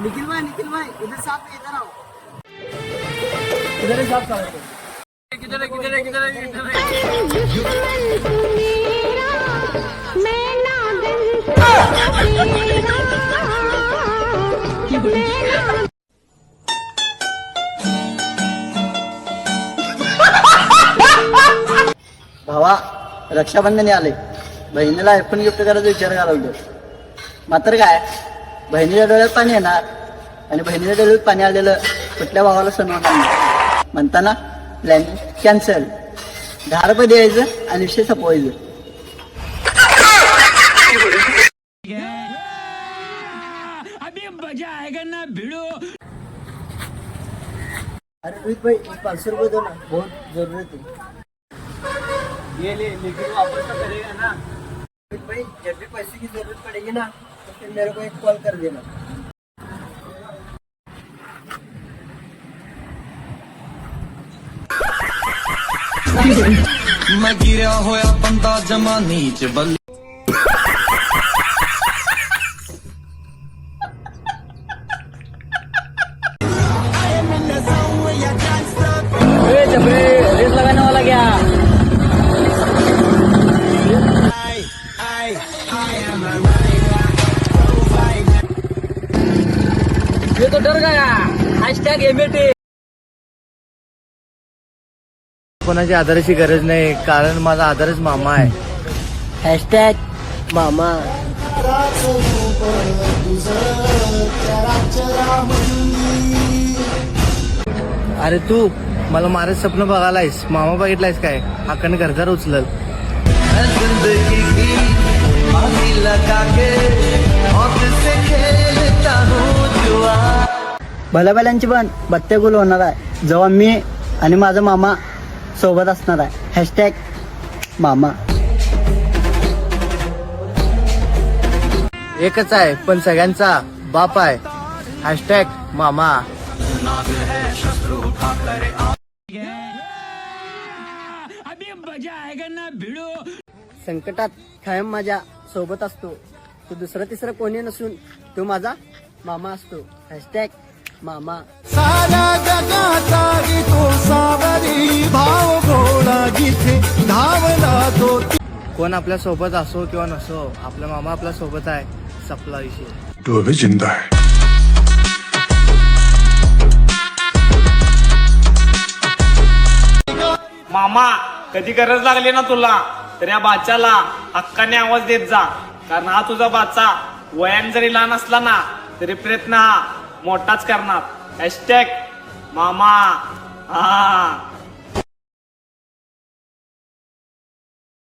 निखिल भाई इधर साफ है, इधर आओ। इधर ही साफ है। किधर है किधर है किधर है किधर है? भावा रक्षाबंधन आले, बहिणीला आयफोन गिफ्ट करायचा विचार करायला. मात्र काय, बहिणीच्या डोळ्यात पाणी येणार आणि बहिणीच्या डोळ्यात पाणी आलेलं कुठल्या भावाला सण होणार म्हणताना प्लॅनिंग कॅन्सल. 10 रुपये द्यायचं आणि विषय संपवायचं. अरे रोहित भाई 500 रुपये दो ना, बहुत जरूरत है. ये ले, लेकिन वापस तो करेगा ना. रोहित भाई जब भी पैसे की जरूरत पड़ेगी ना तो फिर मेरे को एक कॉल कर देना. मैं गिरा होया बंदा जमा नीच बल्ली. रेस लगाने वाला क्या? ये तो डर गया. हैशटॅग एमएटी. कोणाची आधाराची गरज नाही, कारण माझा आधारच मामा आहे. हैशटॅग मामा. अरे तू मला मारायचं स्वप्न बघायलायस, मामा बघितलायस काय? हाकन घरदार उचलल. भल्याभल्यांची पण बत्ते गुल होणार आहे जेव्हा मी आणि माझा मामा सोबत असणार आहे. हैशटॅग मामा. एकच आहे पण सगळ्यांचा बाप आहे. हैशटॅग मामा. संकटात कायम माझ्या सोबत असतो. तो दुसरं तिसरं कोणी नसून तो माझा मामा असतो. हैशटॅग मामा. साऱ्या जगाचा गीतो सावरी भाव घोडा जिथे धावला तो. कोण आपल्या सोबत असो किंवा नसो, आपला मामा आपल्या सोबत आहे. सपला विषय. तो अभी जिंदा है. मामा कधी गरज लागली ना तुला तर या बाच्याला हक्काने आवाज देत जा, कारण हा तुझा बाचा वयाने जरी लहान असला ना तरी प्रयत्न हा मोठाच करणार. हैशटॅग मामा. हा